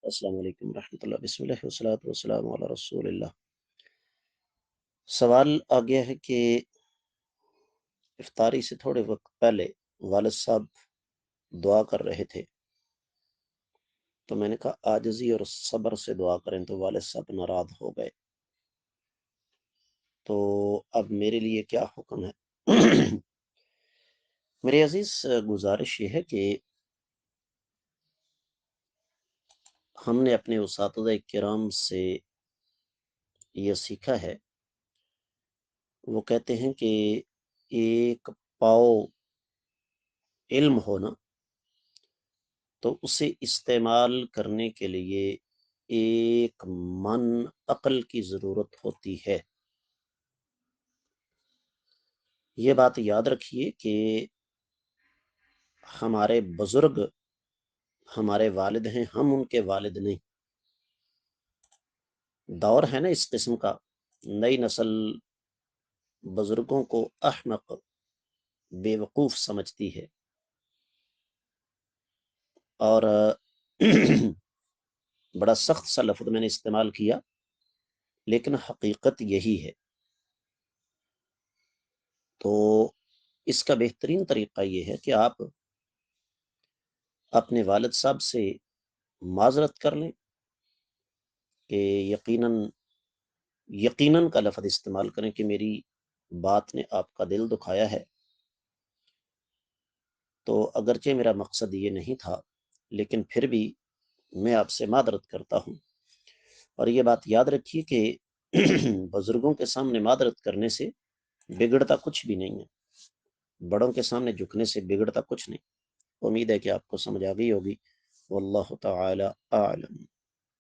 السلام علیکم ورحمۃ اللہ، بسم اللہ والصلاۃ والسلام علی رسول اللہ۔ سوال آ گیا ہے کہ افطاری سے تھوڑے وقت پہلے والد صاحب دعا کر رہے تھے، تو میں نے کہا عاجزی اور صبر سے دعا کریں، تو والد صاحب ناراض ہو گئے، تو اب میرے لیے کیا حکم ہے؟ میرے عزیز، گزارش یہ ہے کہ ہم نے اپنے اساتذہ کرام سے یہ سیکھا ہے، وہ کہتے ہیں کہ ایک پاؤ علم ہونا تو اسے استعمال کرنے کے لیے ایک من عقل کی ضرورت ہوتی ہے۔ یہ بات یاد رکھیے کہ ہمارے بزرگ ہمارے والد ہیں، ہم ان کے والد نہیں۔ دور ہے نا اس قسم کا، نئی نسل بزرگوں کو احمق، بے وقوف سمجھتی ہے، اور بڑا سخت سا لفظ میں نے استعمال کیا، لیکن حقیقت یہی ہے۔ تو اس کا بہترین طریقہ یہ ہے کہ آپ اپنے والد صاحب سے معذرت کر لیں، کہ یقیناً کا لفظ استعمال کریں کہ میری بات نے آپ کا دل دکھایا ہے، تو اگرچہ میرا مقصد یہ نہیں تھا، لیکن پھر بھی میں آپ سے معذرت کرتا ہوں۔ اور یہ بات یاد رکھیے کہ بزرگوں کے سامنے معذرت کرنے سے بگڑتا کچھ بھی نہیں ہے، بڑوں کے سامنے جھکنے سے بگڑتا کچھ نہیں۔ امید ہے کہ آپ کو سمجھ آ گئی ہوگی۔ واللہ تعالی اعلم۔